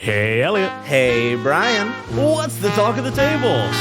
Hey, Elliot. Hey, Brian. What's the talk of the tables?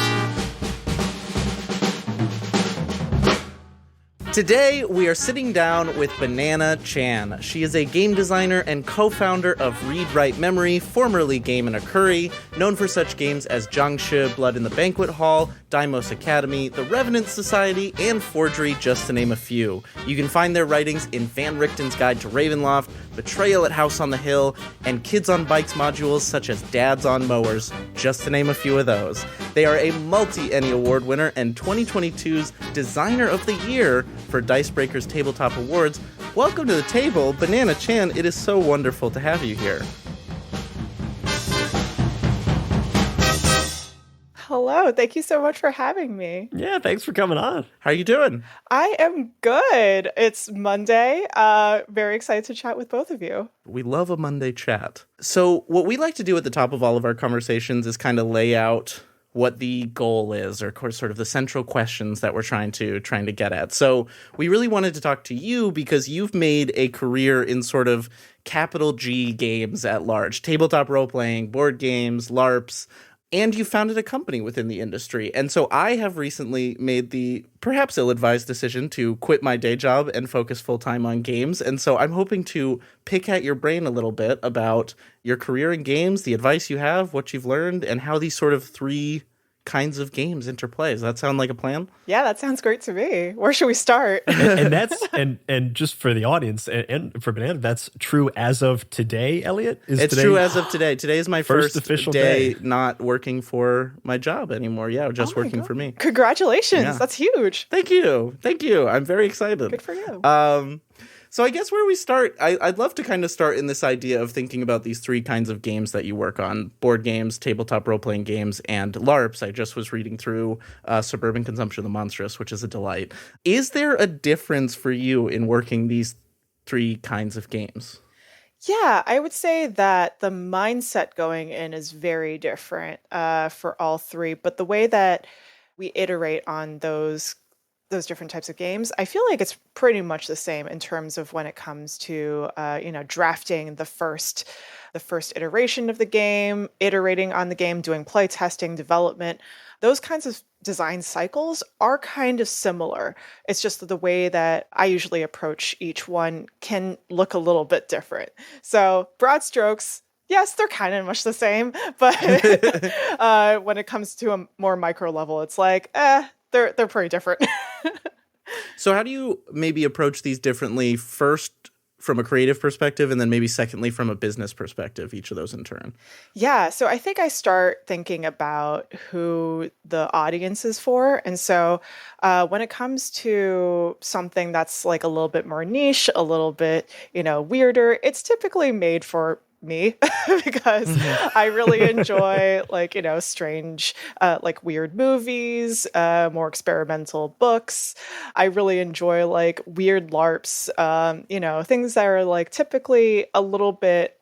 Today, we are sitting down with Banana Chan. She is a game designer and co-founder of Read Write Memory, formerly Game in a Curry, known for such games as Jiangshi, Blood in the Banquet Hall, Daimos Academy, The Revenant Society, and Forgery, just to name a few. You can find their writings in Van Richten's Guide to Ravenloft, Betrayal at House on the Hill, and Kids on Bikes modules such as Dads on Mowers, just to name a few of those. They are a multi-Emmy Award winner and 2022's Designer of the Year for Dicebreaker's Tabletop Awards. Welcome to the table, Banana Chan. It is so wonderful to have you here. Hello, thank you so much for having me. Yeah, thanks for coming on. How are you doing? I am good. It's Monday. Very excited to chat with both of you. We love a Monday chat. So what we like to do at the top of all of our conversations is kind of lay out what the goal is, or of course, sort of the central questions that we're trying to get at. So we really wanted to talk to you because you've made a career in sort of capital G games at large, tabletop role-playing, board games, LARPs, and you founded a company within the industry. And so I have recently made the perhaps ill-advised decision to quit my day job and focus full-time on games. And so I'm hoping to pick at your brain a little bit about your career in games, the advice you have, what you've learned, and how these sort of three kinds of games interplay. Does that sound like a plan? Yeah, that sounds great to me. Where should we start? and that's and just for the audience and for Banana, that's true as of today, Elliot? It's true as of today. Today is my first official day not working for my job anymore. Yeah, just working for me. Congratulations. Yeah. That's huge. Thank you. I'm very excited. Good for you. So I guess where we start, I'd love to kind of start in this idea of thinking about these three kinds of games that you work on: board games, tabletop role-playing games, and LARPs. I just was reading through Suburban Consumption of the Monstrous, which is a delight. Is there a difference for you in working these three kinds of games? Yeah, I would say that the mindset going in is very different for all three, but the way that we iteate on those different types of games, I feel like it's pretty much the same in terms of when it comes to, drafting the first iteration of the game, iterating on the game, doing play testing, development. Those kinds of design cycles are kind of similar. It's just that the way that I usually approach each one can look a little bit different. So broad strokes, yes, they're kind of much the same, but when it comes to a more micro level, it's like, they're pretty different. So how do you maybe approach these differently, first from a creative perspective, and then maybe secondly from a business perspective, each of those in turn? Yeah, so I think I start thinking about who the audience is for. And so when it comes to something that's like a little bit more niche, a little bit, weirder, it's typically made for me because I really enjoy strange, weird movies, more experimental books. I really enjoy weird LARPs, things that are typically a little bit,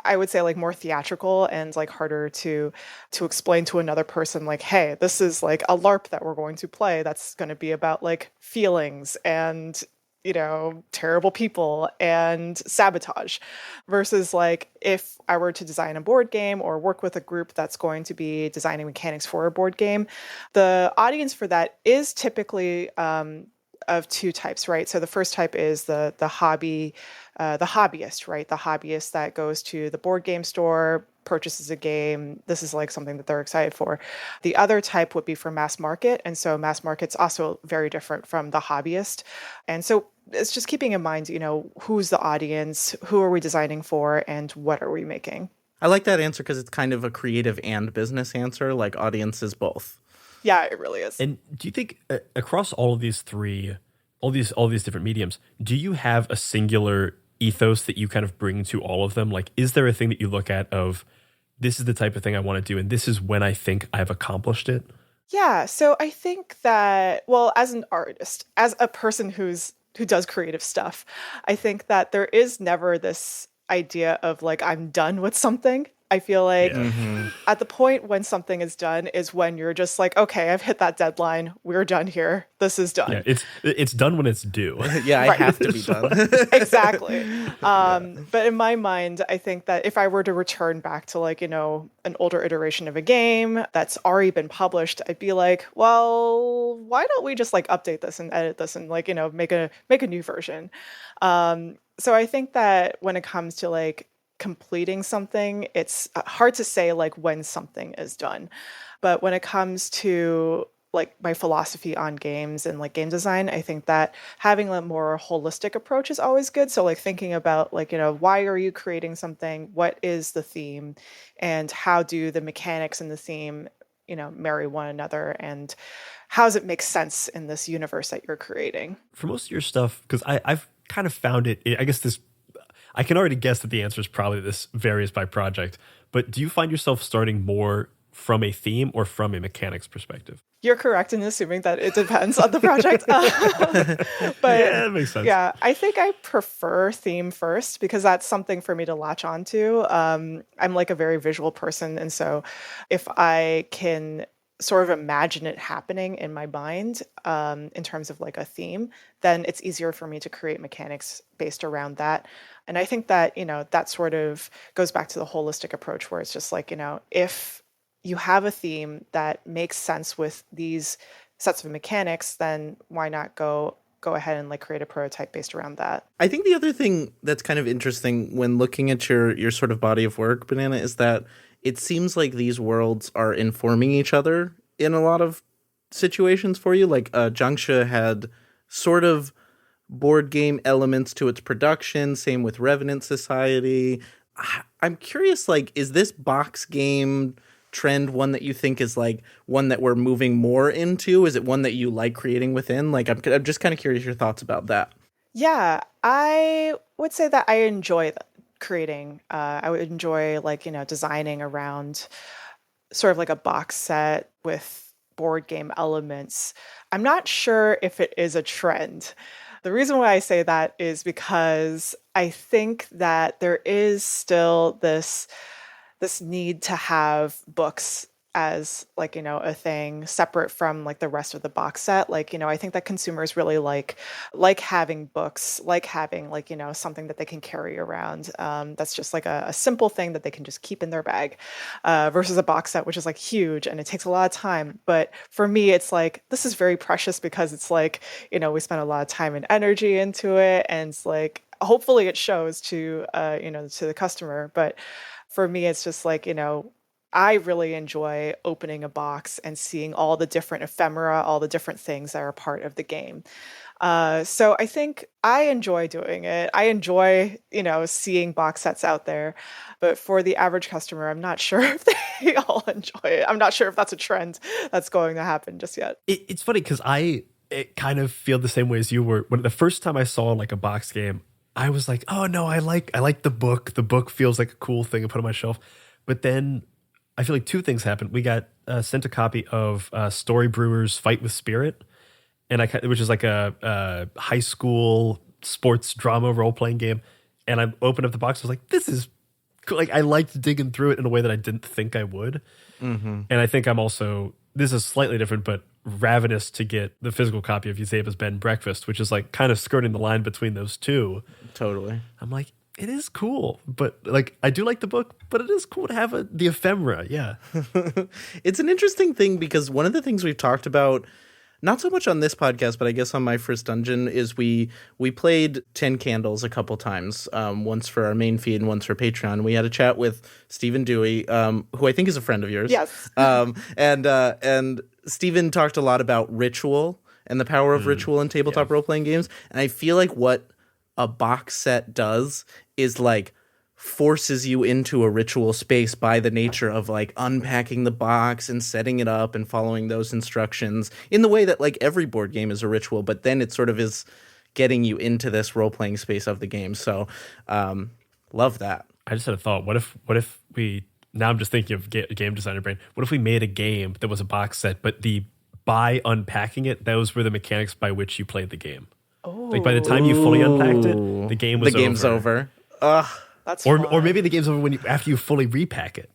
I would say more theatrical and harder to explain to another person, hey, this is a LARP that we're going to play that's going to be about feelings and terrible people and sabotage, versus if I were to design a board game or work with a group that's going to be designing mechanics for a board game, the audience for that is typically of two types, right? So the first type is the hobbyist, right? The hobbyist that goes to the board game store, purchases a game. This is something that they're excited for. The other type would be for mass market. And so mass market's also very different from the hobbyist. And so it's just keeping in mind, who's the audience, who are we designing for, and what are we making? I like that answer because it's kind of a creative and business answer, like audiences both. Yeah, it really is. And do you think across all of these three, all these different mediums, do you have a singular ethos that you kind of bring to all of them? Is there a thing that you look at of, this is the type of thing I want to do, and this is when I think I've accomplished it? Yeah, so I think that, well, as an artist, as a person who does creative stuff, I think that there is never this idea of I'm done with something. I feel like at the point when something is done is when you're just like, okay, I've hit that deadline. We're done here. This is done. Yeah, it's done when it's due. Yeah, I have to be done. Exactly. But in my mind, I think that if I were to return back to like, an older iteration of a game that's already been published, I'd be like, well, why don't we just like update this and edit this and like, make a new version. So I think that when it comes to like completing something, it's hard to say like when something is done. But when it comes to like my philosophy on games and like game design, I think that having a more holistic approach is always good. So like thinking about like, why are you creating something? What is the theme? And how do the mechanics and the theme, marry one another? And how does it make sense in this universe that you're creating? For most of your stuff, because I've kind of found it, I guess I can already guess that the answer is probably this varies by project, but do you find yourself starting more from a theme or from a mechanics perspective? You're correct in assuming that it depends on the project. But yeah, that makes sense. Yeah, I think I prefer theme first because that's something for me to latch onto. I'm like a very visual person. And so if I can sort of imagine it happening in my mind in terms of like a theme, then it's easier for me to create mechanics based around that. And I think that, that sort of goes back to the holistic approach where it's just like, if you have a theme that makes sense with these sets of mechanics, then why not go ahead and like create a prototype based around that? I think the other thing that's kind of interesting when looking at your sort of body of work, Banana, is that it seems like these worlds are informing each other in a lot of situations for you. Like Jiangxia had sort of board game elements to its production, same with Revenant Society. I'm curious, like, is this box game trend one that you think is like one that we're moving more into? Is it one that you like creating within? Like, I'm just kind of curious your thoughts about that. Yeah, I would say that I enjoy creating. I would enjoy like, designing around sort of like a box set with board game elements. I'm not sure if it is a trend. The reason why I say that is because I think that there is still this need to have books as like, a thing separate from like the rest of the box set. Like, I think that consumers really like having books, like having like, something that they can carry around. That's just like a simple thing that they can just keep in their bag versus a box set, which is like huge and it takes a lot of time. But for me, it's like, this is very precious because it's like, we spend a lot of time and energy into it. And it's like, hopefully it shows to, to the customer. But for me, it's just like, I really enjoy opening a box and seeing all the different ephemera, all the different things that are part of the game. So I think I enjoy doing it. I enjoy, seeing box sets out there. But for the average customer, I'm not sure if they all enjoy it. I'm not sure if that's a trend that's going to happen just yet. It's funny because I kind of feel the same way as you were. When the first time I saw like a box game, I was like, oh no, I like the book. The book feels like a cool thing to put on my shelf. But then I feel like two things happened. We got sent a copy of Story Brewer's Fight with Spirit, which is like a high school sports drama role-playing game. And I opened up the box. I was like, this is cool. Like, I liked digging through it in a way that I didn't think I would. Mm-hmm. And I think I'm also, this is slightly different, but ravenous to get the physical copy of Usaba's Bed and Breakfast, which is like kind of skirting the line between those two. Totally. I'm like, it is cool, but like I do like the book, but it is cool to have the ephemera. Yeah. It's an interesting thing because one of the things we've talked about, not so much on this podcast, but I guess on My First Dungeon, is we played 10 Candles a couple times, once for our main feed and once for Patreon. We had a chat with Stephen Dewey, who I think is a friend of yours. Yes. And Stephen talked a lot about ritual and the power of ritual in tabletop role-playing games. And I feel like what a box set does is like forces you into a ritual space by the nature of like unpacking the box and setting it up and following those instructions in the way that like every board game is a ritual, but then it sort of is getting you into this role-playing space of the game. So love that. I just had a thought. What if we, now I'm just thinking of game designer brain. What if we made a game that was a box set, but by unpacking it, those were the mechanics by which you played the game. Like by the time you fully unpacked it, the game was over. The game's over. Ugh. That's or fun. maybe the game's over when after you fully repack it.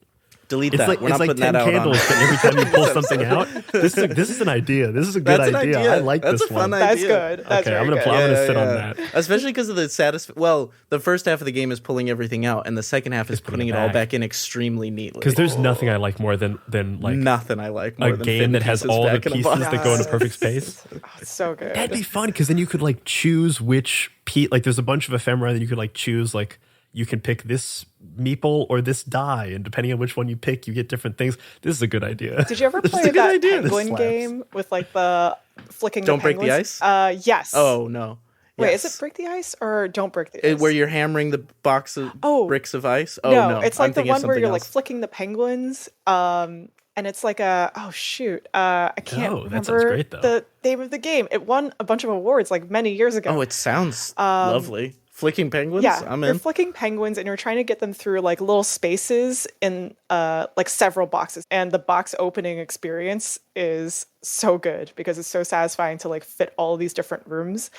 Delete It's that. like We're not putting 10 that out candles, but every time you pull something out, this is an idea. This is a good That's an idea. I like That's this a fun one. idea. That's good. That's Okay, very I'm gonna good. sit on that. Especially because of the Well, the first half of the game is pulling everything out, and the second half is putting it all back in extremely neatly. Because there's nothing I like more than like nothing I like more a than game fitting that has pieces all the back in a pieces box. that go in a perfect space. Oh, it's so good. That'd be fun because then you could like choose which like there's a bunch of ephemera that you could like choose like you can pick this meeple or this die, and depending on which one you pick, you get different things. This is a good idea. Did you ever This is play a good that idea. This penguin slaps. game with like the flicking Don't the Break the penguins? Ice? Yes. Oh no! Wait, Yes. is it Break the Ice or Don't Break the Ice? Where you're hammering the box of bricks of ice? Oh no! It's like I'm the thinking of one where something you're like else. flicking the penguins. And it's like I can't Oh, that sounds remember great, though. the name of the game. It won a bunch of awards like many years ago. Oh, it sounds lovely. Flicking penguins? Yeah, I'm you're in. flicking penguins and you're trying to get them through like little spaces in like several boxes. And the box opening experience is so good because it's so satisfying to like fit all these different rooms.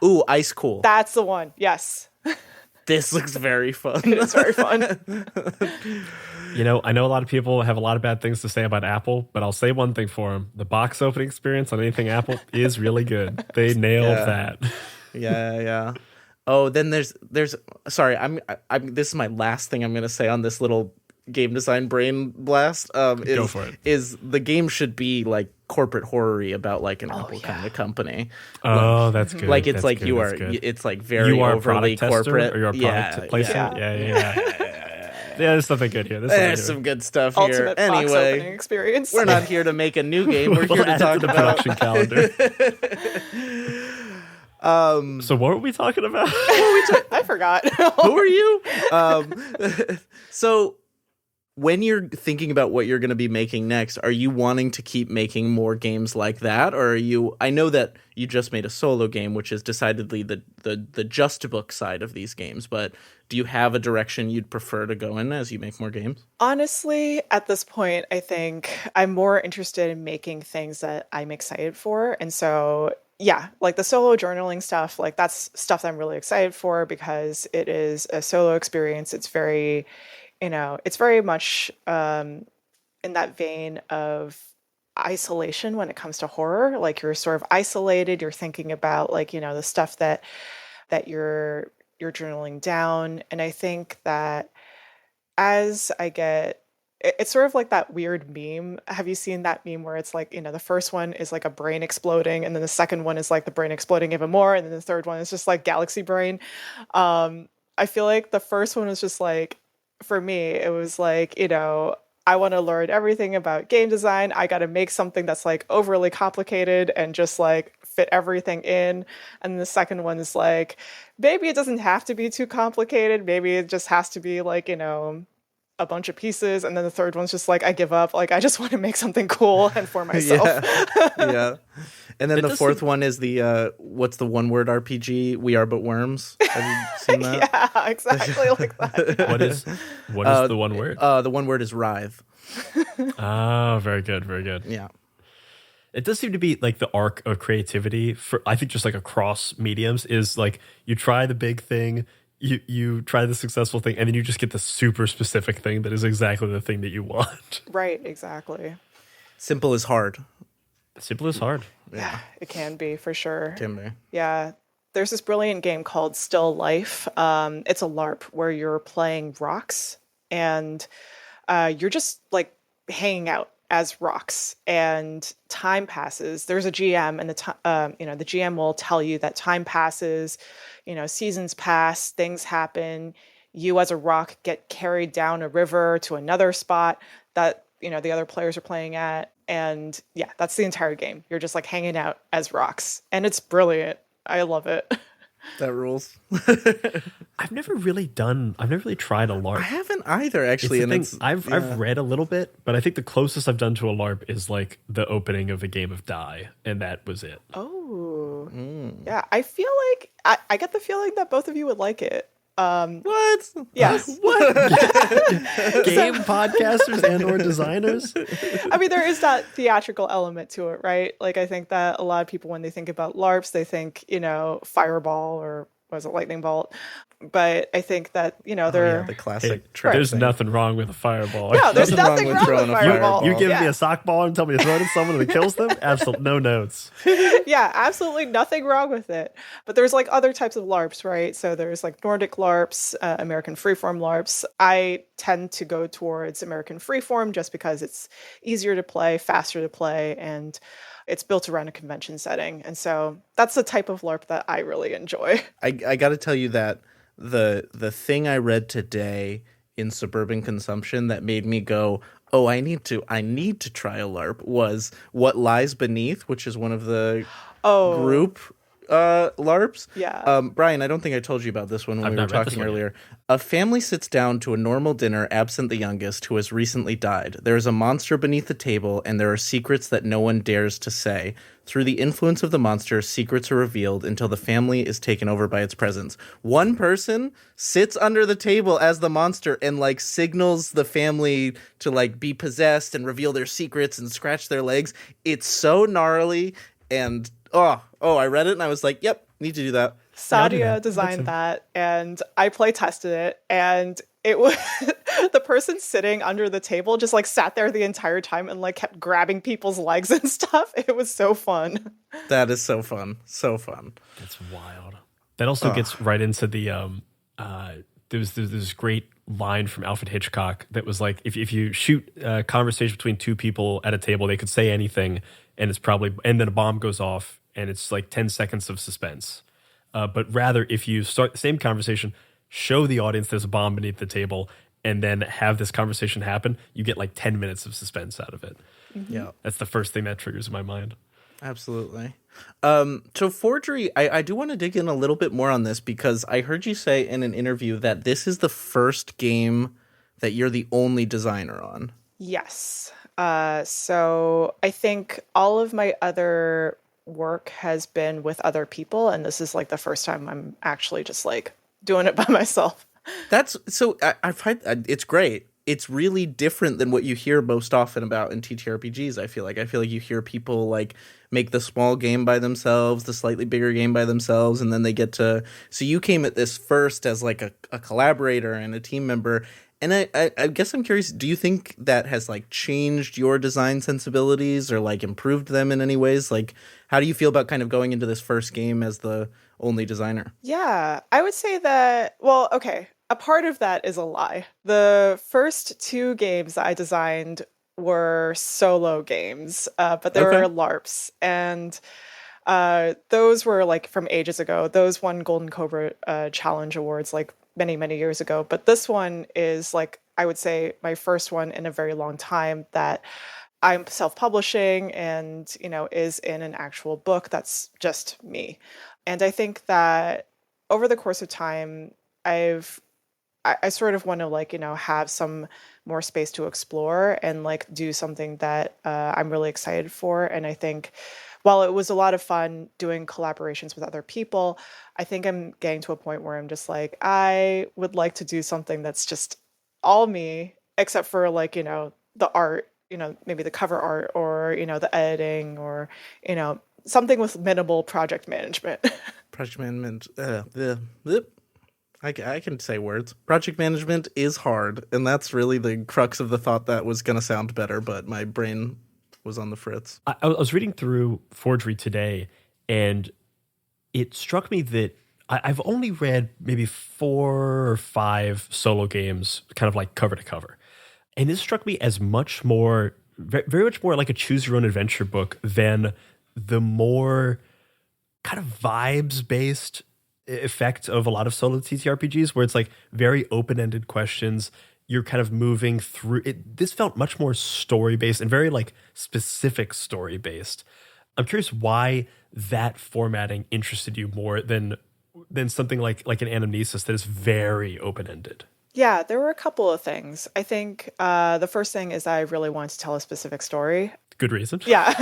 Ooh, Ice Cool. That's the one. Yes. This looks very fun. It's very fun. You know, I know a lot of people have a lot of bad things to say about Apple, but I'll say one thing for them: the box opening experience on anything Apple is really good. They nailed that. Yeah. Oh, then there's sorry, I'm this is my last thing I'm going to say on this little game design brain blast. Go for it. Is the game should be like corporate horror-y about like an Apple kind of company. Oh, that's good. Like it's That's like good. you That's are good. it's like very You are a overly product tester, corporate. or you're a product placement. Yeah. Yeah, there's something good here. There's some good stuff here. Ultimate box opening Anyway, experience. we're not here to make a new game. We're here to add it talk to the about production calendar. So what were we talking about? I forgot. Who are you? So when you're thinking about what you're going to be making next, are you wanting to keep making more games like that? Or are you, I know that you just made a solo game, which is decidedly the just book side of these games, but do you have a direction you'd prefer to go in as you make more games? Honestly, at this point, I think I'm more interested in making things that I'm excited for. And so, yeah, like the solo journaling stuff, like that's stuff that I'm really excited for because it is a solo experience. It's very, it's very much in that vein of isolation when it comes to horror. Like you're sort of isolated. You're thinking about like, the stuff that you're journaling down. And I think that as I get, it's sort of like that weird meme. Have you seen that meme where it's like, the first one is like a brain exploding, and then the second one is like the brain exploding even more, and then the third one is just like galaxy brain. I feel like the first one was just like, for me, it was like, I want to learn everything about game design. I got to make something that's like overly complicated and just like fit everything in. And the second one is like, maybe it doesn't have to be too complicated. Maybe it just has to be like, a bunch of pieces. And then the third one's just like, I give up. Like, I just want to make something cool and for myself. Yeah. And then the fourth one is the, what's the one word RPG? We Are But Worms. Have you seen that? Yeah, exactly like that. What is the one word? The one word is writhe. Oh, very good. Very good. Yeah. It does seem to be like the arc of creativity for, I think, just like across mediums is like you try the big thing, you try the successful thing, and then you just get the super specific thing that is exactly the thing that you want. Right, exactly. Simple is hard. Simple is hard. Yeah, it can be for sure. Can be. Yeah. There's this brilliant game called Still Life. It's a LARP where you're playing rocks and you're just like hanging out as rocks, and time passes. There's a GM, and the GM will tell you that time passes, seasons pass, things happen. You as a rock get carried down a river to another spot that the other players are playing at, and yeah, that's the entire game. You're just like hanging out as rocks, and it's brilliant. I love it. That rules. I've never really tried a LARP. I haven't either, actually. I've read a little bit, but I think the closest I've done to a LARP is like the opening of a game of Die, and that was it. Oh, yeah. I feel like I get the feeling that both of you would like it. What? Yes. What? Game podcasters and or designers? I mean, there is that theatrical element to it, right? Like, I think that a lot of people, when they think about LARPs, they think, Fireball or was it Lightning Bolt? But I think that, Oh, they're... yeah, the classic Hey, trick there's thing. nothing wrong with a fireball. No, there's Nothing nothing wrong with wrong throwing with a fireball. You giving Yeah. me a sock ball and tell me to throw it at someone and it kills them? Absolutely no notes. Yeah, absolutely nothing wrong with it. But there's like other types of LARPs, right? So there's like Nordic LARPs, American freeform LARPs. I tend to go towards American freeform just because it's easier to play, faster to play, and it's built around a convention setting. And so that's the type of LARP that I really enjoy. I got to tell you that the thing I read today in Suburban Consumption that made me go, oh, I need to try a LARP was What Lies Beneath, which is one of the Oh, group LARPs. yeah. Brian, I don't think I told you about this one when I've we were not read this talking one yet. earlier. A family sits down to a normal dinner absent the youngest, who has recently died. There is a monster beneath the table, and there are secrets that no one dares to say. Through the influence of the monster, secrets are revealed until the family is taken over by its presence. One person sits under the table as the monster and like signals the family to like be possessed and reveal their secrets and scratch their legs. It's so gnarly, and I read it and I was like, yep, need to do that. I'll do Sadia that. designed that, and I play tested it, and it was the person sitting under the table just like sat there the entire time and like kept grabbing people's legs and stuff. It was so fun. That is so fun. So fun. That's wild. That also gets right into the there's this great line from Alfred Hitchcock that was like, if you shoot a conversation between two people at a table, they could say anything, and then a bomb goes off, and it's like 10 seconds of suspense. But rather, if you start the same conversation, show the audience there's a bomb beneath the table, and then have this conversation happen, you get like 10 minutes of suspense out of it. Yeah. That's the first thing that triggers in my mind. Absolutely. So Forgery, I do want to dig in a little bit more on this because I heard you say in an interview that this is the first game that you're the only designer on. Yes. So I think all of my other work has been with other people, and this is like the first time I'm actually just like doing it by myself. That's so I've had it's great. It's really different than what you hear most often about in TTRPGs. I feel like you hear people like make the small game by themselves, the slightly bigger game by themselves, and then they get to. So you came at this first as like a collaborator and a team member. And I guess I'm curious, do you think that has like changed your design sensibilities or like improved them in any ways? Like, how do you feel about kind of going into this first game as the only designer? Yeah, I would say that, well, okay, a part of that is a lie. The first two games that I designed were solo games, but they Okay. were LARPs. And those were like from ages ago. Those won Golden Cobra Challenge Awards like many, many years ago. But this one is like, I would say, my first one in a very long time that I'm self-publishing and, is in an actual book that's just me. And I think that over the course of time, I sort of want to like, have some more space to explore and like do something that I'm really excited for. And I think while it was a lot of fun doing collaborations with other people, I think I'm getting to a point where I'm just like, I would like to do something that's just all me, except for like, the art, maybe the cover art or, the editing or, something with minimal project management. Project management. I can say words. Project management is hard, and that's really the crux of the thought that was going to sound better, but my brain was on the fritz. I was reading through Forgery today, and it struck me that I've only read maybe 4 or 5 solo games, kind of like cover to cover. And this struck me as much more, very much more like a choose your own adventure book than the more kind of vibes based effect of a lot of solo TTRPGs, where it's like very open-ended questions. You're kind of moving through it. This felt much more story-based and very like specific story-based. I'm curious why that formatting interested you more than something like an Anamnesis that is very open-ended. Yeah, there were a couple of things. I think the first thing is I really wanted to tell a specific story. Good reason. Yeah,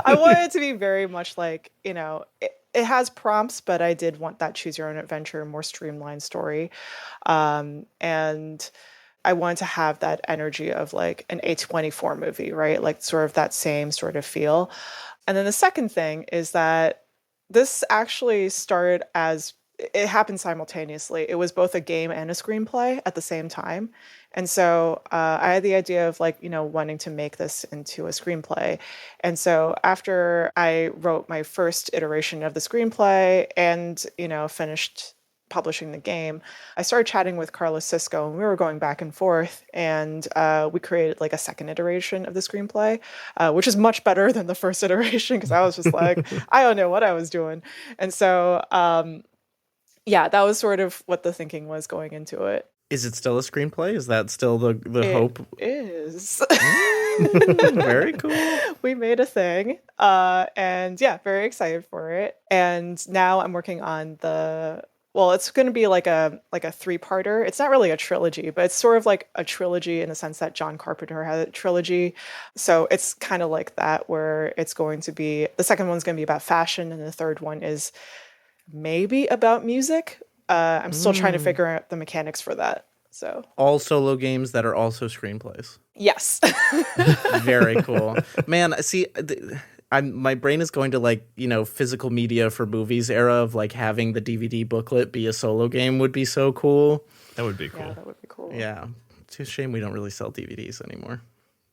I wanted it to be very much like, it has prompts, but I did want that choose your own adventure, more streamlined story. And I wanted to have that energy of like an A24 movie, right? Like sort of that same sort of feel. And then the second thing is that this actually started as it happened simultaneously. It was both a game and a screenplay at the same time. And so I had the idea of like, wanting to make this into a screenplay. And so after I wrote my first iteration of the screenplay and, finished publishing the game, I started chatting with Carlos Cisco and we were going back and forth, and we created like a second iteration of the screenplay, which is much better than the first iteration because I was just like, I don't know what I was doing. And so, yeah, that was sort of what the thinking was going into it. Is it still a screenplay? Is that still the hope? It is. Very cool. We made a thing. And yeah, very excited for it. And now I'm working on it's going to be like a three-parter. It's not really a trilogy, but it's sort of like a trilogy in the sense that John Carpenter had a trilogy. So it's kind of like that, where it's going to be, the second one's going to be about fashion, and the third one is maybe about music. I'm still trying to figure out the mechanics for that. So all solo games that are also screenplays. Yes. Very cool. Man, see, my brain is going to like, physical media for movies era of like having the DVD booklet be a solo game would be so cool. That would be cool. Yeah, that would be cool. Yeah. It's a shame we don't really sell DVDs anymore.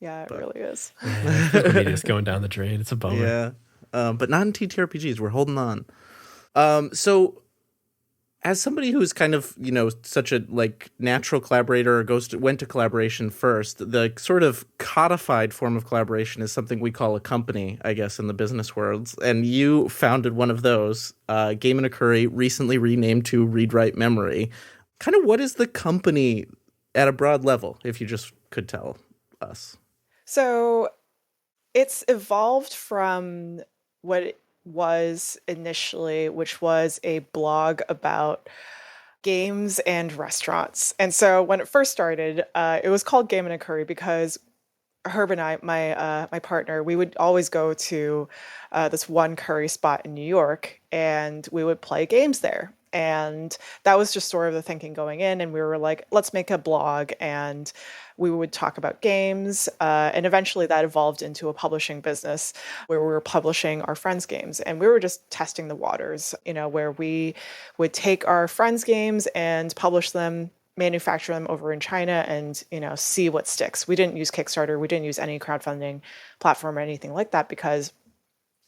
Yeah, it really is. Yeah, physical media's going down the drain. It's a bummer. Yeah. But not in TTRPGs. We're holding on. So as somebody who's kind of, such a like natural collaborator or went to collaboration first, the sort of codified form of collaboration is something we call a company, I guess, in the business world. And you founded one of those, Game and a Curry, recently renamed to Read Write Memory. Kind of what is the company at a broad level, if you just could tell us? So it's evolved from what it was initially, which was a blog about games and restaurants. And so when it first started, it was called Game and a Curry because Herb and I, my partner, we would always go to this one curry spot in New York, and we would play games there. And that was just sort of the thinking going in. And we were like, let's make a blog, and we would talk about games. And eventually that evolved into a publishing business where we were publishing our friends' games. And we were just testing the waters, where we would take our friends' games and publish them, manufacture them over in China, and, see what sticks. We didn't use Kickstarter. We didn't use any crowdfunding platform or anything like that because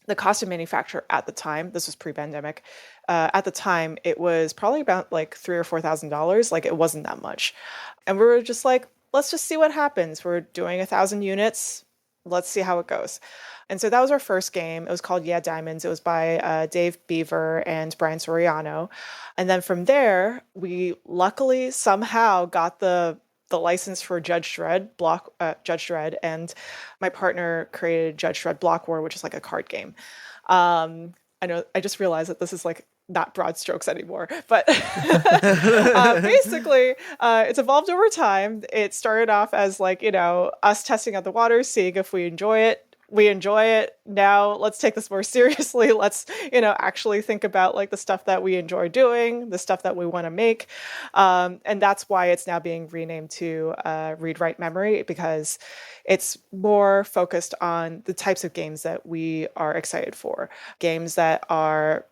the cost of manufacture at the time, this was pre-pandemic, at the time, it was probably about like $3,000 or $4,000. Like, it wasn't that much. And we were just like, let's just see what happens. We're doing 1,000 units. Let's see how it goes. And so that was our first game. It was called Yeah Diamonds. It was by Dave Beaver and Brian Soriano. And then from there, we luckily somehow got the license for Judge Dredd, and my partner created Judge Dredd Block War, which is like a card game. I know, I just realized that this is like not broad strokes anymore, but basically it's evolved over time. It started off as like, us testing out the waters, seeing if we enjoy it. We enjoy it. Now let's take this more seriously. Let's, actually think about like the stuff that we enjoy doing, the stuff that we want to make. And that's why it's now being renamed to Read Write Memory, because it's more focused on the types of games that we are excited for. Games that are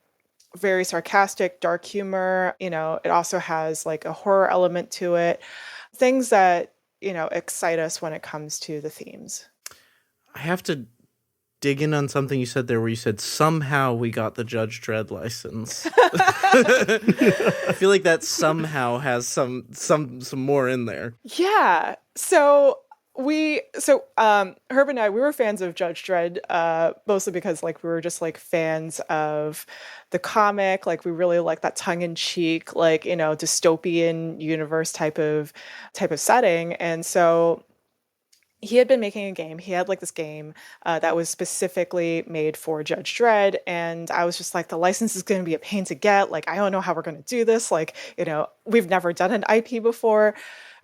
very sarcastic, dark humor. It also has like a horror element to it. Things that, excite us when it comes to the themes. I have to dig in on something you said there where you said somehow we got the Judge Dredd license. I feel like that somehow has some more in there. Yeah. So Herb and I, we were fans of Judge Dredd, mostly because like we were just like fans of the comic. Like we really like that tongue-in-cheek, like, dystopian universe type of setting. And so he had been making a game. He had like this game that was specifically made for Judge Dredd. And I was just like, the license is going to be a pain to get. Like, I don't know how we're going to do this. Like, we've never done an IP before.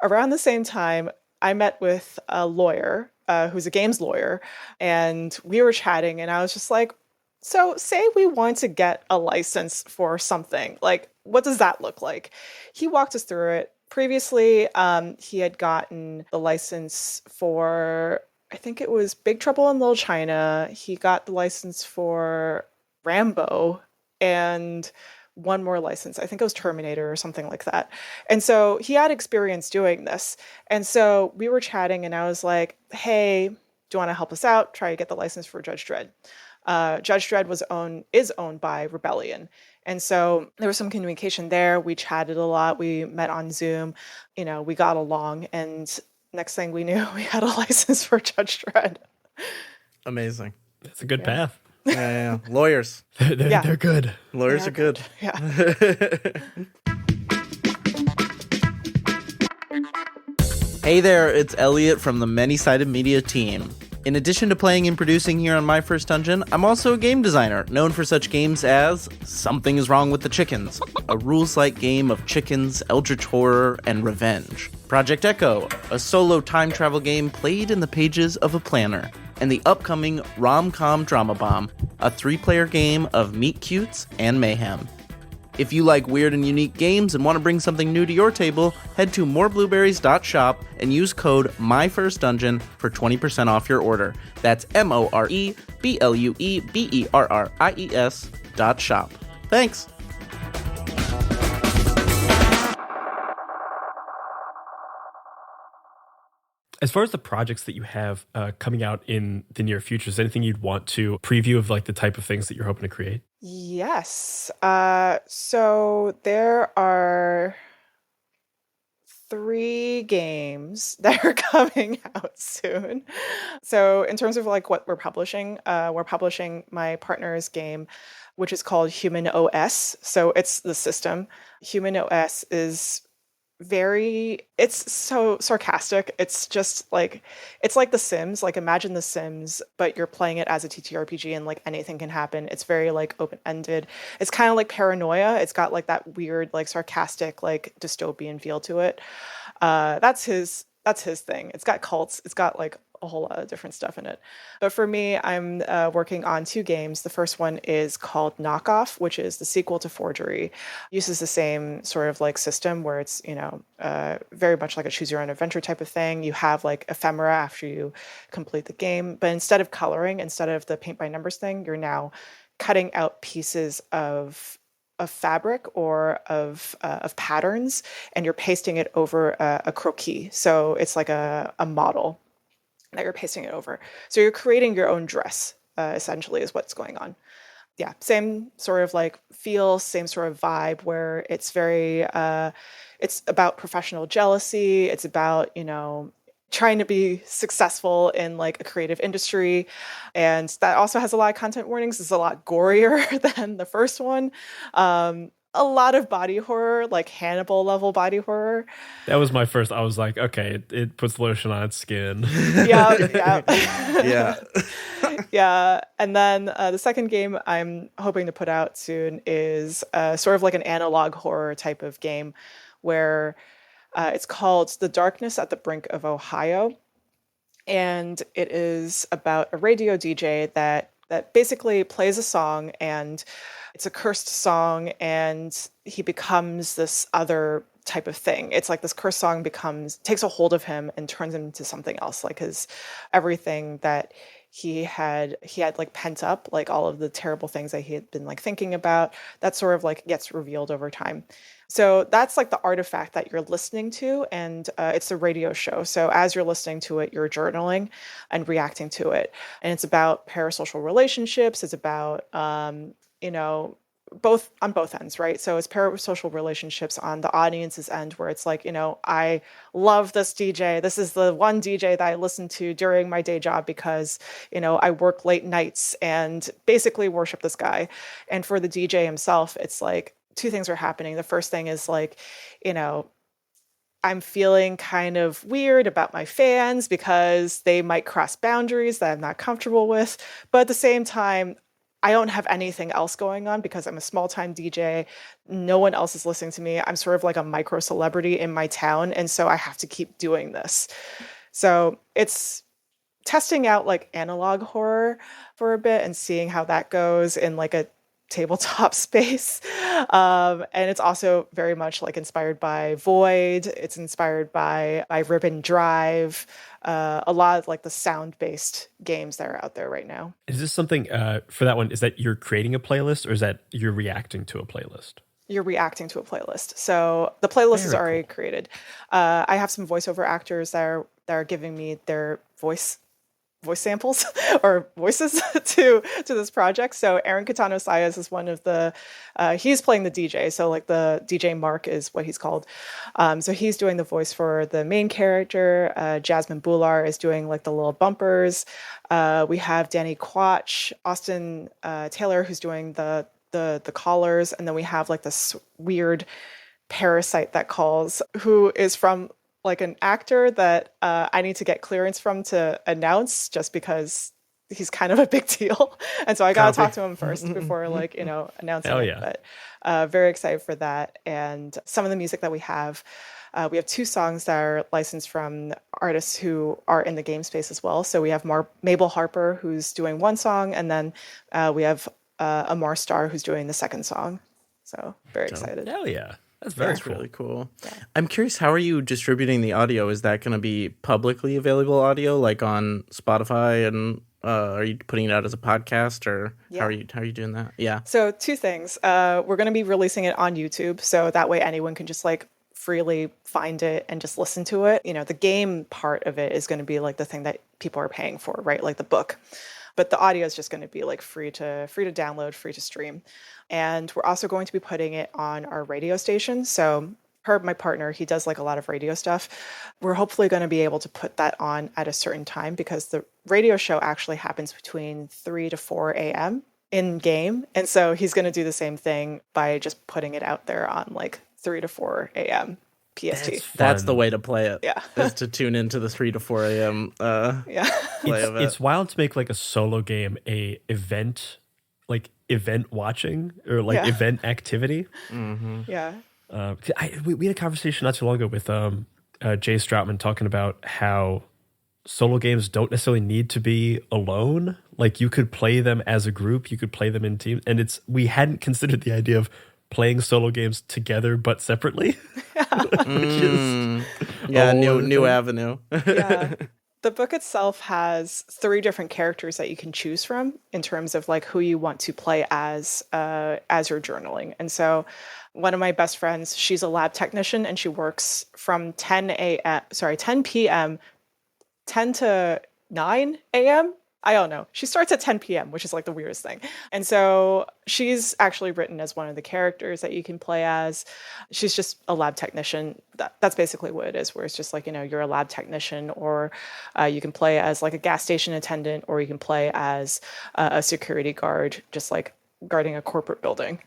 Around the same time, I met with a lawyer who's a games lawyer, and we were chatting, and I was just like, so say we want to get a license for something. Like, what does that look like? He walked us through it. Previously, he had gotten the license for, I think it was Big Trouble in Little China. He got the license for Rambo. And one more license. I think it was Terminator or something like that. And so he had experience doing this. And so we were chatting and I was like, hey, do you want to help us out? Try to get the license for Judge Dredd. Judge Dredd is owned by Rebellion. And so there was some communication there. We chatted a lot. We met on Zoom. We got along. And next thing we knew, we had a license for Judge Dredd. Amazing. That's a good path. Yeah. Lawyers. They're good. Lawyers are good. Yeah. Hey there, it's Elliot from the Many Sided Media team. In addition to playing and producing here on My First Dungeon, I'm also a game designer, known for such games as Something is Wrong with the Chickens, a rules-like game of chickens, eldritch horror, and revenge. Project Echo, a solo time travel game played in the pages of a planner. And the upcoming Rom-Com Drama Bomb, a 3-player game of meet cutes and mayhem. If you like weird and unique games and want to bring something new to your table, head to moreblueberries.shop and use code MyFirstDungeon for 20% off your order. That's MoreBlueberries.shop. Thanks! As far as the projects that you have coming out in the near future, is there anything you'd want to preview of like the type of things that you're hoping to create? Yes. So there are 3 games that are coming out soon. So in terms of like what we're publishing my partner's game, which is called Human OS. So it's the system. Human OS is it's so sarcastic. It's just like, it's like The Sims. Like imagine The Sims, but you're playing it as a TTRPG and like anything can happen. It's very like open-ended. It's kind of like Paranoia. It's got like that weird, like sarcastic, like dystopian feel to it. That's his thing. It's got cults. It's got like a whole lot of different stuff in it. But for me, I'm working on 2 games. The first one is called Knockoff, which is the sequel to Forgery. Uses the same sort of like system where it's, very much like a choose your own adventure type of thing. You have like ephemera after you complete the game. But instead of coloring, instead of the paint by numbers thing, you're now cutting out pieces of fabric or of patterns, and you're pasting it over a croquis. So it's like a model that you're pasting it over. So you're creating your own dress, essentially, is what's going on. Yeah, same sort of like feel, same sort of vibe where it's very, it's about professional jealousy. It's about, trying to be successful in like a creative industry. And that also has a lot of content warnings. It's a lot gorier than the first one. A lot of body horror, like Hannibal level body horror. That was my first. I was like, okay, it puts lotion on its skin. Yeah. Yeah. Yeah. And then the second game I'm hoping to put out soon is sort of like an analog horror type of game where it's called The Darkness at the Brink of Ohio. And it is about a radio DJ that basically plays a song, and it's a cursed song, and he becomes this other type of thing. It's like this cursed song takes a hold of him and turns him into something else, like everything that he had like pent up, like all of the terrible things that he had been like thinking about, that sort of like gets revealed over time. So that's like the artifact that you're listening to, and it's a radio show. So as you're listening to it, you're journaling and reacting to it. And it's about parasocial relationships. It's about, both on both ends, right? So it's parasocial relationships on the audience's end, where it's like, I love this DJ. This is the one DJ that I listen to during my day job because, I work late nights and basically worship this guy. And for the DJ himself, it's like, 2 things are happening. The first thing is like, I'm feeling kind of weird about my fans because they might cross boundaries that I'm not comfortable with. But at the same time, I don't have anything else going on because I'm a small-time DJ. No one else is listening to me. I'm sort of like a micro celebrity in my town. And so I have to keep doing this. So it's testing out like analog horror for a bit and seeing how that goes in like a tabletop space. And it's also very much like inspired by Void. It's inspired by Ribbon Drive, a lot of like the sound-based games that are out there right now. Is this something for that one? Is that you're creating a playlist, or is that you're reacting to a playlist? you're reacting to a playlist. So the playlist is Very already cool. created. I have some voiceover actors that are giving me their voice samples or voices to this project. So Aaron Catano Sayas is one of the he's playing the DJ. So like the DJ Mark is what he's called. So he's doing the voice for the main character. Jasmine Bular is doing like the little bumpers. We have Danny Quach, Austin Taylor, who's doing the callers, and then we have like this weird parasite that calls, who is from like an actor that I need to get clearance from to announce, just because he's kind of a big deal. And so I got to talk to him first before like, announcing Hell it. yeah. But very excited for that. And some of the music that we have 2 songs that are licensed from artists who are in the game space as well. So we have Mabel Harper, who's doing one song, and then we have Amar Starr, who's doing the second song. So very excited. Hell yeah. That's very That's cool. really cool. Yeah. I'm curious, how are you distributing the audio? Is that going to be publicly available audio, like on Spotify, and are you putting it out as a podcast, or how are you doing that? Yeah. So 2 things. We're going to be releasing it on YouTube, so that way anyone can just like freely find it and just listen to it. The game part of it is going to be like the thing that people are paying for, right? Like the book. But the audio is just going to be like free to download, free to stream. And we're also going to be putting it on our radio station. So Herb, my partner, he does like a lot of radio stuff. We're hopefully going to be able to put that on at a certain time, because the radio show actually happens between 3 to 4 a.m. in game. And so he's going to do the same thing by just putting it out there on like 3 to 4 a.m. PST. That's the way to play it. Yeah. Is to tune into the 3 to 4 a.m. Play of it. It's wild to make like a solo game a event watching or like event activity. Mm-hmm. Yeah. We had a conversation not too long ago with Jay Stroutman talking about how solo games don't necessarily need to be alone. Like you could play them as a group, you could play them in teams, and we hadn't considered the idea of playing solo games together but separately. Which is new avenue. Yeah. The book itself has 3 different characters that you can choose from in terms of like who you want to play as you're journaling. And so one of my best friends, she's a lab technician, and she works from 10 p.m. 10 to 9 a.m. I don't know. She starts at 10 p.m., which is like the weirdest thing. And so she's actually written as one of the characters that you can play as. She's just a lab technician. That's basically what it is, where it's just like, you're a lab technician, or you can play as like a gas station attendant, or you can play as a security guard, just like guarding a corporate building.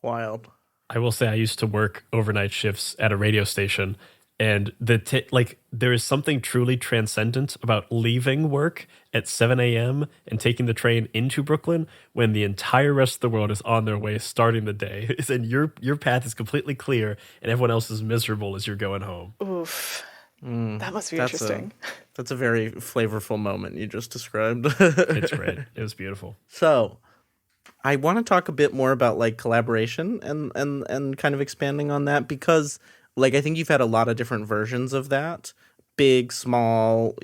Wild. I will say I used to work overnight shifts at a radio station, and there is something truly transcendent about leaving work at 7 a.m. and taking the train into Brooklyn when the entire rest of the world is on their way starting the day. And your path is completely clear and everyone else is miserable as you're going home. Oof. That must be interesting. That's a very flavorful moment you just described. It's great. It was beautiful. So I want to talk a bit more about like collaboration and kind of expanding on that, because like I think you've had a lot of different versions of that. Big, small,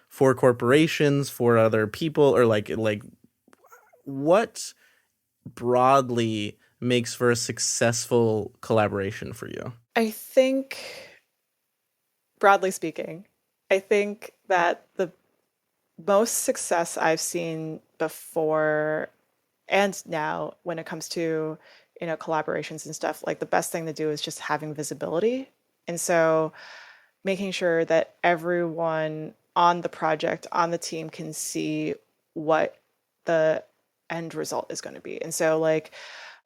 for corporations, for other people, or like what broadly makes for a successful collaboration for you? I think, broadly speaking, I think that the most success I've seen before and now when it comes to collaborations and stuff, like the best thing to do is just having visibility. And so making sure that everyone on the project, on the team, can see what the end result is going to be. And so like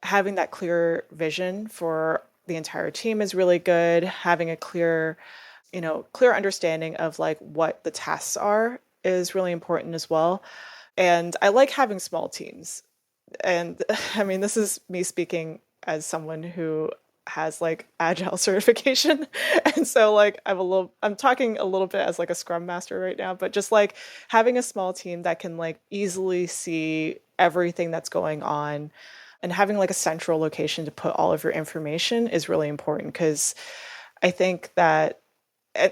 having that clear vision for the entire team is really good. Having a clear understanding of like what the tasks are is really important as well. And I like having small teams. And I mean, this is me speaking as someone who has like agile certification. And so like I'm talking a little bit as like a scrum master right now, but just like having a small team that can like easily see everything that's going on and having like a central location to put all of your information is really important, because I think that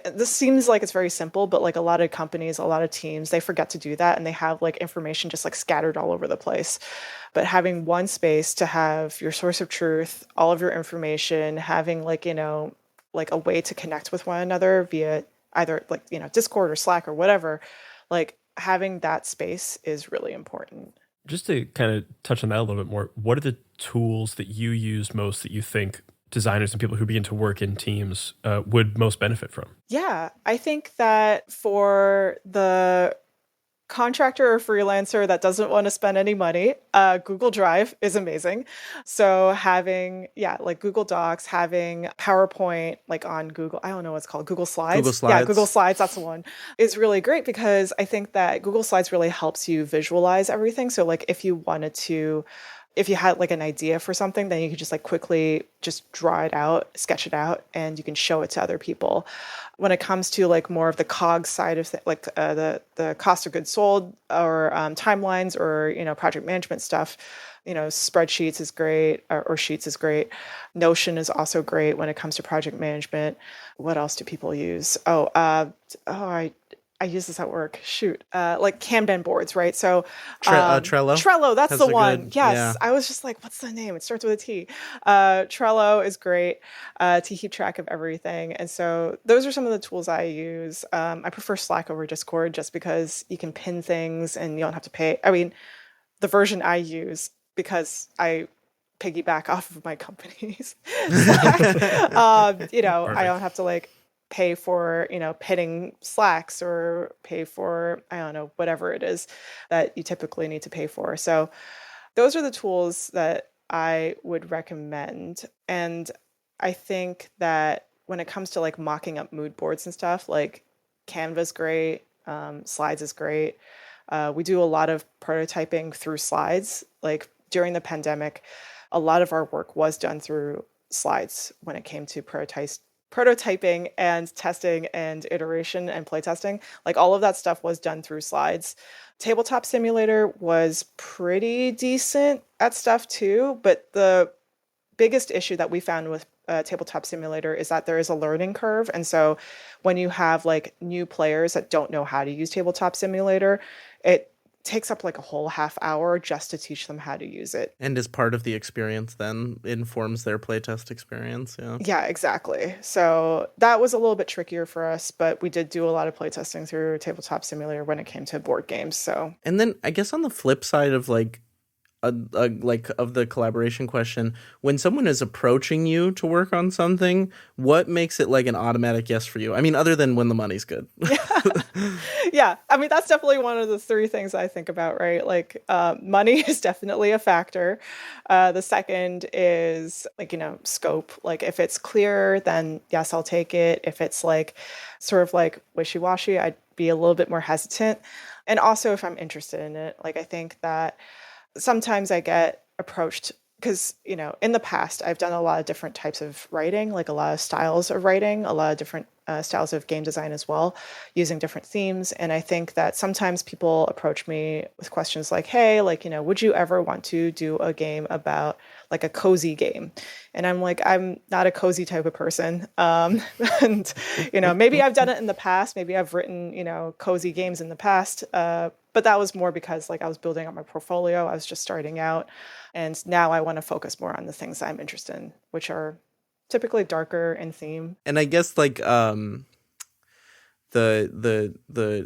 this seems like it's very simple, but like a lot of companies, a lot of teams, they forget to do that and they have like information just like scattered all over the place. But having one space to have your source of truth, all of your information, having like, like a way to connect with one another via either like, Discord or Slack or whatever, like having that space is really important. Just to kind of touch on that a little bit more, what are the tools that you use most that you think designers and people who begin to work in teams would most benefit from? Yeah, I think that for the contractor or freelancer that doesn't want to spend any money, Google Drive is amazing. So having, like Google Docs, having PowerPoint like on Google, I don't know what's called, Google Slides. Google Slides. Yeah, Google Slides, that's the one, is really great because I think that Google Slides really helps you visualize everything. So like if you had like an idea for something, then you could just like quickly just draw it out, sketch it out, and you can show it to other people. When it comes to like more of the COGS side of like the cost of goods sold or timelines or, project management stuff, spreadsheets is great or Sheets is great. Notion is also great when it comes to project management. What else do people use? I use this at work. Shoot. Like Kanban boards, right? So Trello. Trello, that's the one. Good, yes. yeah. I was just like, what's the name? It starts with a T. Trello is great to keep track of everything. And so those are some of the tools I use. I prefer Slack over Discord just because you can pin things and you don't have to pay. I mean, the version I use, because I piggyback off of my company's Slack, I don't have to like pay for, pinning slacks or pay for, I don't know, whatever it is that you typically need to pay for. So those are the tools that I would recommend. And I think that when it comes to like mocking up mood boards and stuff, like Canva's great, Slides is great. We do a lot of prototyping through Slides. Like during the pandemic, a lot of our work was done through Slides when it came to prototyping and testing and iteration and playtesting. Like all of that stuff was done through Slides. Tabletop Simulator was pretty decent at stuff too, but the biggest issue that we found with Tabletop Simulator is that there is a learning curve. And so when you have like new players that don't know how to use Tabletop Simulator, it takes up like a whole half hour just to teach them how to use it. And as part of the experience then informs their playtest experience. Yeah, exactly. So that was a little bit trickier for us, but we did do a lot of playtesting through Tabletop Simulator when it came to board games. So, and then I guess on the flip side of like of the collaboration question, when someone is approaching you to work on something, what makes it like an automatic yes for you? I mean, other than when the money's good. Yeah. I mean, that's definitely one of the three things I think about, right? Like money is definitely a factor. The second is like, scope. Like if it's clear, then yes, I'll take it. If it's like sort of like wishy-washy, I'd be a little bit more hesitant. And also if I'm interested in it, like I think that sometimes I get approached because, in the past, I've done a lot of different types of writing, like a lot of styles of writing, a lot of different styles of game design as well, using different themes. And I think that sometimes people approach me with questions like, hey, like, would you ever want to do a game about like a cozy game? And I'm like, I'm not a cozy type of person. And, maybe I've done it in the past. Maybe I've written, cozy games in the past. But that was more because like I was building up my portfolio. I was just starting out. And now I want to focus more on the things I'm interested in, which are typically darker in theme. And I guess like the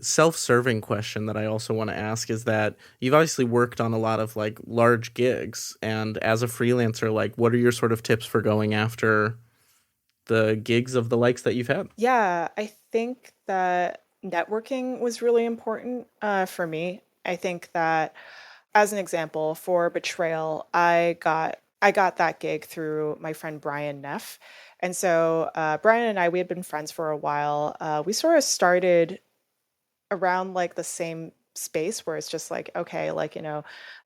self-serving question that I also want to ask is that you've obviously worked on a lot of like large gigs, and as a freelancer, like what are your sort of tips for going after the gigs of the likes that you've had? Yeah, I think that networking was really important for me. I think that as an example for Betrayal, I got that gig through my friend Brian Neff. And so Brian and I, we had been friends for a while. We sort of started around like the same space where it's just like, okay, like,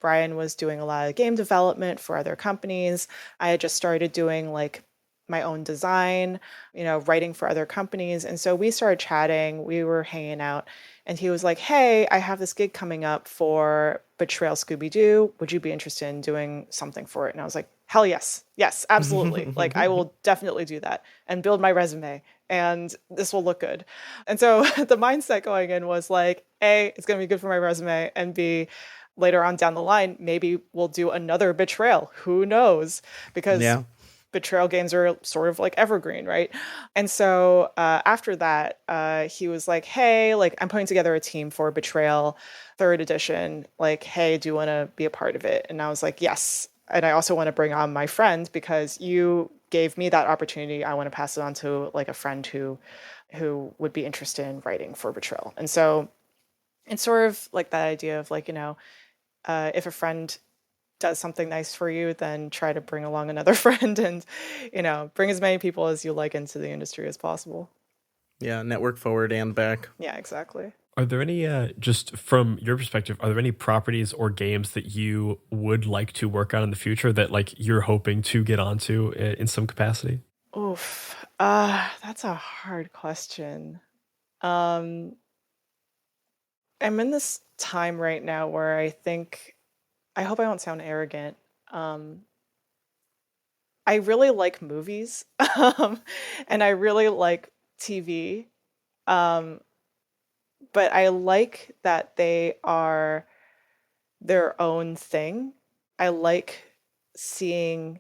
Brian was doing a lot of game development for other companies. I had just started doing like my own design, writing for other companies. And so we started chatting, we were hanging out, and he was like, hey, I have this gig coming up for Betrayal Scooby-Doo. Would you be interested in doing something for it? And I was like, Hell yes. Yes, absolutely. Like I will definitely do that and build my resume and this will look good. And so the mindset going in was like, A, it's going to be good for my resume, and B, later on down the line, maybe we'll do another Betrayal. Who knows? Because Yeah. Betrayal games are sort of like evergreen, right? And so after that, he was like, hey, like I'm putting together a team for Betrayal 3rd edition. Like, hey, do you want to be a part of it? And I was like, yes. And I also want to bring on my friend because you gave me that opportunity. I want to pass it on to like a friend who would be interested in writing for Betrayal. And so it's sort of like that idea of like, if a friend does something nice for you, then try to bring along another friend and, bring as many people as you like into the industry as possible. Yeah, network forward and back. Yeah, exactly. Are there any, just from your perspective, are there any properties or games that you would like to work on in the future that like you're hoping to get onto in some capacity? Oof. That's a hard question. I'm in this time right now where I hope I don't sound arrogant. I really like movies, and I really like TV. Um, but I like that they are their own thing. I like seeing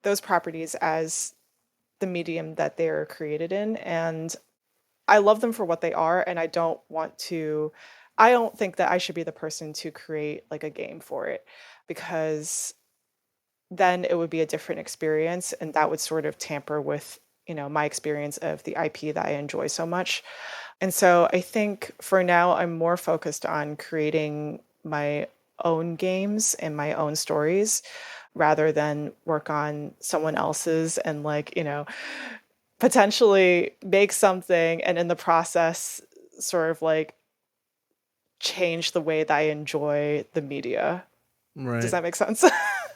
those properties as the medium that they are created in, and I love them for what they are, and I don't think that I should be the person to create like a game for it, because then it would be a different experience and that would sort of tamper with, my experience of the IP that I enjoy so much. And so I think for now I'm more focused on creating my own games and my own stories rather than work on someone else's and like, potentially make something and in the process sort of like change the way that I enjoy the media. Right. Does that make sense?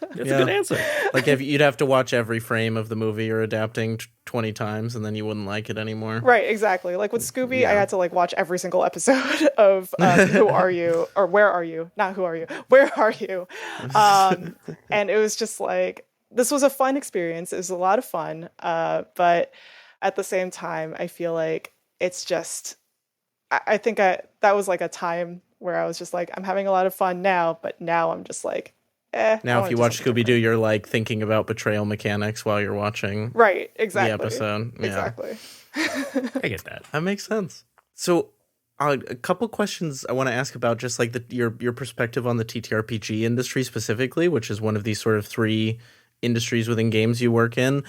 That's a good answer. Like if you'd have to watch every frame of the movie you're adapting 20 times and then you wouldn't like it anymore. Right, exactly. Like with Scooby, I had to like watch every single episode of Who Are You? Or Where Are You? Not Who Are You? Where Are You? And it was just like, this was a fun experience. It was a lot of fun. But at the same time, I feel like it's just, I think that was like a time where I was just like, I'm having a lot of fun now, but now I'm just like, now if you watch Scooby-Doo, you're like thinking about betrayal mechanics while you're watching exactly the episode. Yeah. Exactly. I get that. That makes sense. So a couple questions I want to ask about just like your perspective on the TTRPG industry specifically, which is one of these sort of 3 industries within games you work in.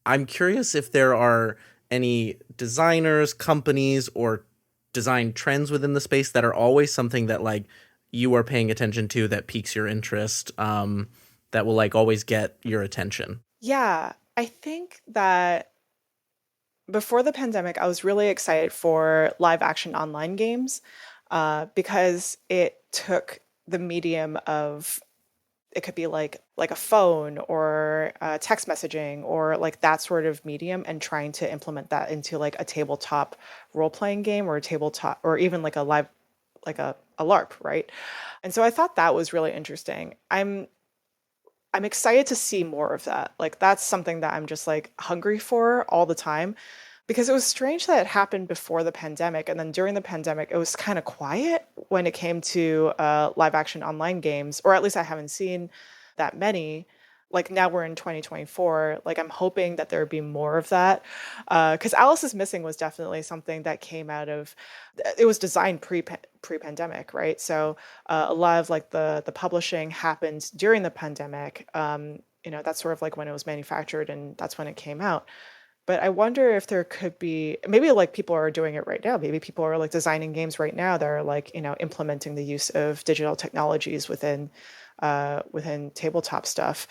I'm curious if there are any designers, companies, or design trends within the space that are always something that like you are paying attention to that piques your interest, that will like always get your attention. Yeah, I think that before the pandemic, I was really excited for live action online games because it took the medium of, it could be like a phone or text messaging or like that sort of medium, and trying to implement that into like a tabletop role playing game or a tabletop or even like a live, like a LARP, right? And so I thought that was really interesting. I'm excited to see more of that. Like that's something that I'm just like hungry for all the time, because it was strange that it happened before the pandemic, and then during the pandemic it was kind of quiet when it came to live action online games, or at least I haven't seen that many. Like now we're in 2024, like I'm hoping that there would be more of that, because Alice is Missing was definitely something that came out of, it was designed pre-pandemic, right? So a lot of like the publishing happened during the pandemic. That's sort of like when it was manufactured and that's when it came out. But I wonder if there could be, maybe like people are doing it right now. Maybe people are like designing games right now that are like, implementing the use of digital technologies within tabletop stuff.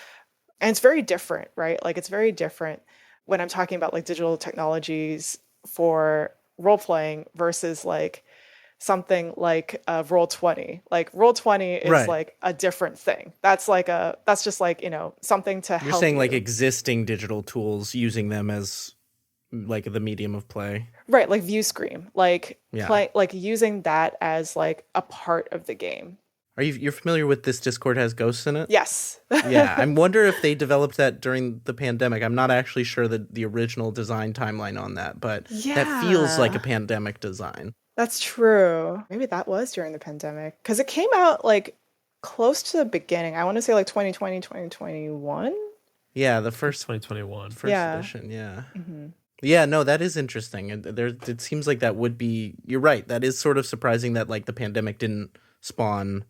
And it's very different, right? Like it's very different when I'm talking about like digital technologies for role playing versus like something like Roll20. Like Roll20 is Right. like a different thing. That's just like, something to help. You're saying like existing digital tools, using them as like the medium of play. Right, like view screen. Like Yeah. play, like using that as like a part of the game. You're familiar with this Discord has ghosts in it? Yes. Yeah, I wonder if they developed that during the pandemic. I'm not actually sure the original design timeline on that, but that feels like a pandemic design. That's true. Maybe that was during the pandemic because it came out like close to the beginning. I want to say like 2020, 2021. Yeah, the first 2021. First edition, yeah. Mm-hmm. Yeah, no, that is interesting. And it seems like that would be, you're right. That is sort of surprising that like the pandemic didn't spawn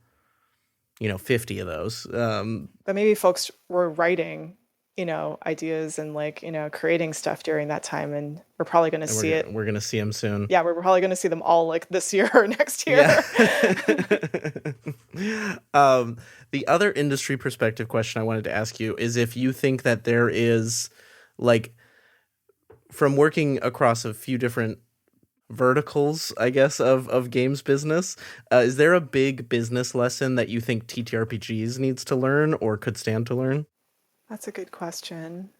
50 of those. But maybe folks were writing, ideas and like, creating stuff during that time. And we're probably going to see it. We're going to see them soon. Yeah, we're probably going to see them all like this year or next year. Yeah. The other industry perspective question I wanted to ask you is if you think that there is like, from working across a few different verticals, I guess, of games business, is there a big business lesson that you think TTRPGs needs to learn or could stand to learn? That's a good question.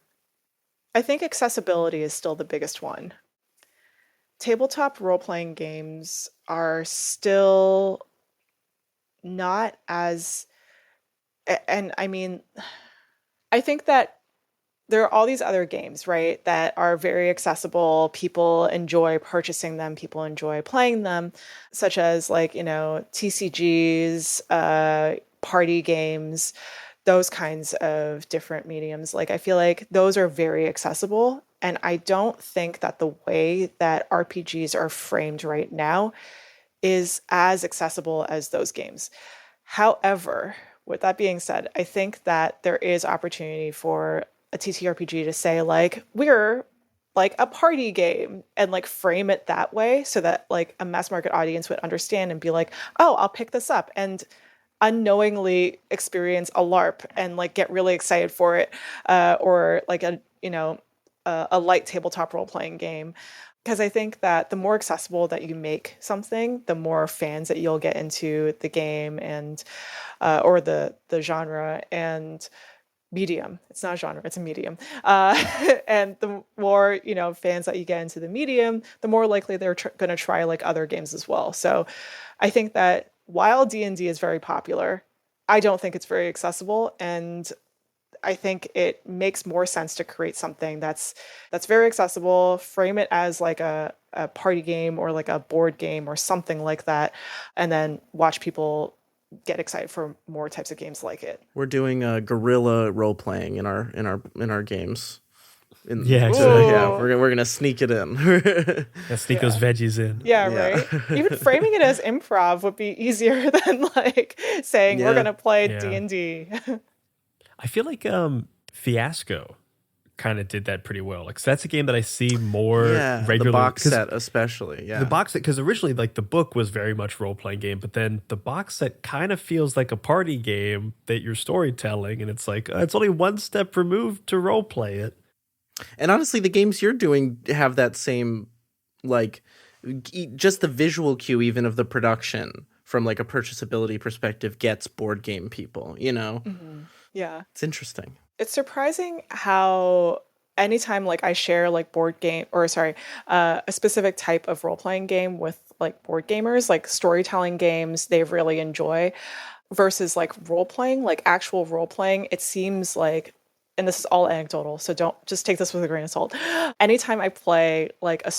I think accessibility is still the biggest one. Tabletop role-playing games are still not as, and I mean, I think that there are all these other games, right, that are very accessible. People enjoy purchasing them. People enjoy playing them, such as like, TCGs, party games, those kinds of different mediums. Like, I feel like those are very accessible. And I don't think that the way that RPGs are framed right now is as accessible as those games. However, with that being said, I think that there is opportunity for a TTRPG to say like, we're like a party game and like frame it that way so that like a mass market audience would understand and be like, oh, I'll pick this up and unknowingly experience a LARP and like get really excited for it, or like a light tabletop role-playing game. Because I think that the more accessible that you make something, the more fans that you'll get into the game and or the genre and medium. It's not a genre, it's a medium. And the more, fans that you get into the medium, the more likely they're going to try like other games as well. So I think that while D&D is very popular, I don't think it's very accessible. And I think it makes more sense to create something that's very accessible, frame it as like a party game or like a board game or something like that, and then watch people get excited for more types of games like it. We're doing guerrilla role playing in our games. Yeah, we're gonna sneak it in. Sneak those veggies in. Yeah, right. Even framing it as improv would be easier than like saying we're gonna play D&D. I feel like Fiasco kind of did that pretty well. Like, so that's a game that I see more regularly. The box set especially. Yeah, the box set, because originally like the book was very much role playing game, but then the box set kind of feels like a party game that you're storytelling, and it's like it's only one step removed to role play it. And honestly, the games you're doing have that same like just the visual cue, even of the production from like a purchasability perspective, gets board game people. Mm-hmm. Yeah, it's interesting. It's surprising how anytime like I share like a specific type of role-playing game with like board gamers, like storytelling games they really enjoy versus like role-playing, like actual role-playing, it seems like, and this is all anecdotal, so don't just take this with a grain of salt. Anytime I play like a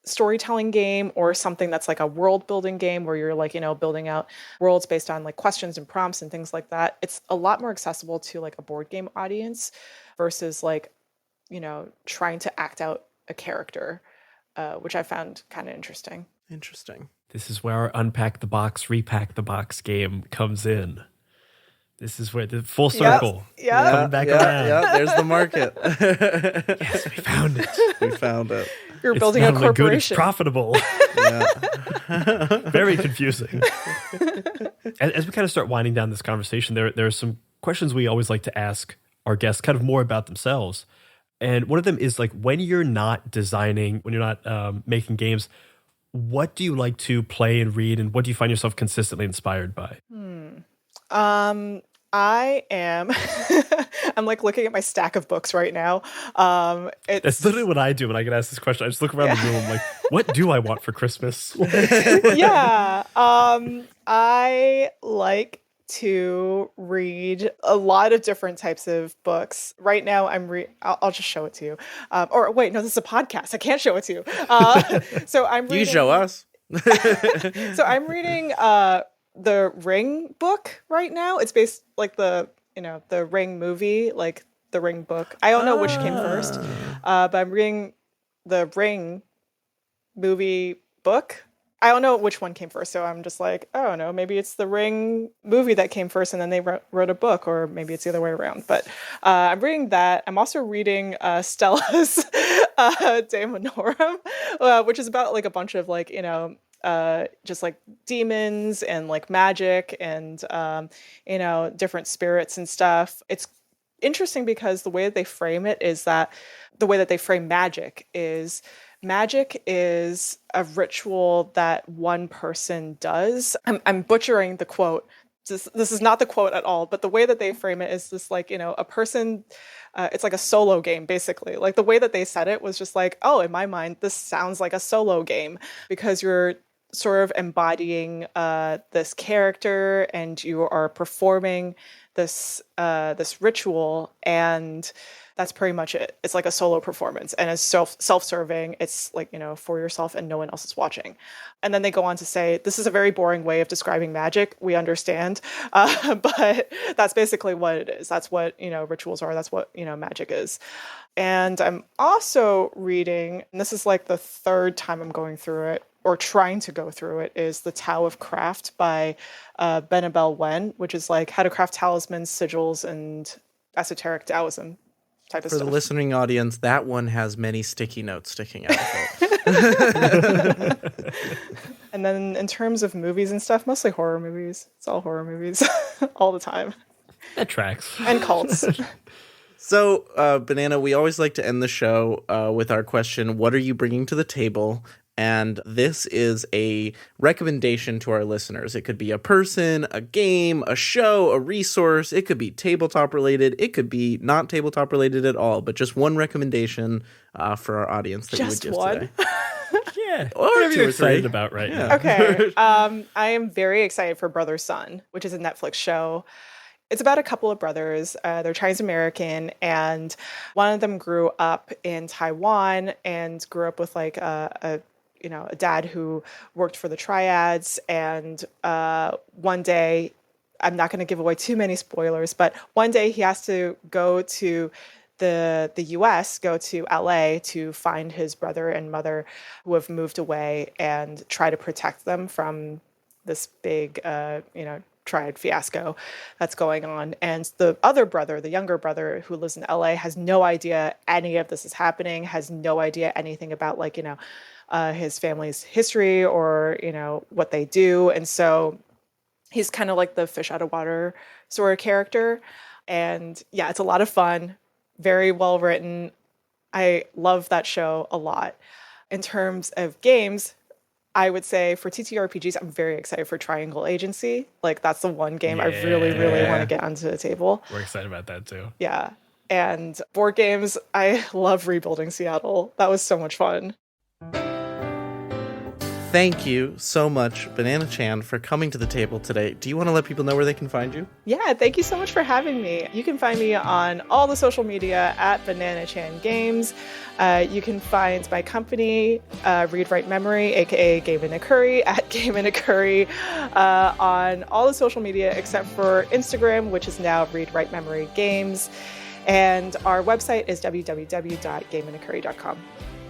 storytelling game or something that's like a world building game where you're like, building out worlds based on like questions and prompts and things like that, it's a lot more accessible to like a board game audience versus like, trying to act out a character, which I found kind of interesting. This is where our unpack the box, repack the box game comes in. This is where the full circle. Yeah. Coming back around. Yeah, there's the market. Yes, we found it. You're building a corporation. Good, it's profitable. Yeah. Very confusing. As we kind of start winding down this conversation, there are some questions we always like to ask our guests kind of more about themselves. And one of them is like, when you're not designing, when you're not making games, what do you like to play and read, and what do you find yourself consistently inspired by? I am I'm like looking at my stack of books right now. That's literally what I do when I get asked this question. I just look around the room like, what do I want for Christmas? Yeah. I like to read a lot of different types of books. Right now, I'll just show it to you. Or wait, no, this is a podcast. I can't show it to you. So I'm reading. You can show us. So I'm reading the Ring book right now. It's based like the Ring movie, like the Ring book. I don't know which came first, but I'm reading the Ring movie book. I don't know which one came first, so I'm just like, oh no, maybe it's the Ring movie that came first, and then they wrote a book, or maybe it's the other way around. But I'm reading that. I'm also reading Stella's De Minorum, which is about like a bunch of like just like demons and like magic and different spirits and stuff. It's interesting because the way that they frame it is that the way that they frame magic is a ritual that one person does. I'm butchering the quote. This is not the quote at all, but the way that they frame it is this like, a person, it's like a solo game, basically. Like the way that they said it was just like, oh, in my mind, this sounds like a solo game because you're sort of embodying this character and you are performing this ritual, and that's pretty much it. It's like a solo performance, and it's self-serving. It's like, for yourself and no one else is watching. And then they go on to say, this is a very boring way of describing magic. We understand. But that's basically what it is. That's what, rituals are. That's what, magic is. And I'm also reading, and this is like the third time I'm going through it, or trying to go through it, is The Tao of Craft by Benabel Wen, which is like how to craft talismans, sigils, and esoteric Taoism type of stuff. For the listening audience, that one has many sticky notes sticking out of it. And then in terms of movies and stuff, mostly horror movies. It's all horror movies all the time. That tracks. And cults. So, Banana, we always like to end the show with our question, what are you bringing to the table? And this is a recommendation to our listeners. It could be a person, a game, a show, a resource. It could be tabletop related. It could be not tabletop related at all, but just one recommendation for our audience that just you would give one? today. Yeah. Or whatever you're 2 or 3. excited about right now. Okay. I am very excited for Brother Sun, which is a Netflix show. It's about a couple of brothers. They're Chinese American, and one of them grew up in Taiwan and grew up with like a dad who worked for the triads. And one day, I'm not going to give away too many spoilers, but one day he has to go to the US, go to LA to find his brother and mother who have moved away and try to protect them from this big, triad fiasco that's going on. And the other brother, the younger brother who lives in LA, has no idea any of this is happening, has no idea anything about his family's history or, what they do. And so he's kind of like the fish out of water sort of character. And yeah, it's a lot of fun, very well written. I love that show a lot. In terms of games, I would say for TTRPGs, I'm very excited for Triangle Agency. Like that's the one game I really, really want to get onto the table. We're excited about that too. Yeah. And board games, I love Rebuilding Seattle. That was so much fun. Thank you so much, Banana Chan, for coming to the table today. Do you want to let people know where they can find you? Yeah, thank you so much for having me. You can find me on all the social media at Banana Chan Games. You can find my company, Read Write Memory, aka Game in a Curry, at Game in a Curry, on all the social media except for Instagram, which is now Read Write Memory Games. And our website is www.gameandacurry.com.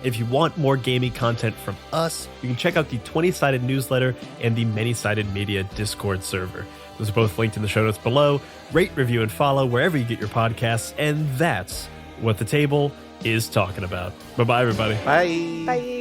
If you want more gaming content from us, you can check out the 20-sided newsletter and the many-sided media Discord server. Those are both linked in the show notes below. Rate, review, and follow wherever you get your podcasts. And that's what the table is talking about. Bye-bye, everybody. Bye. Bye.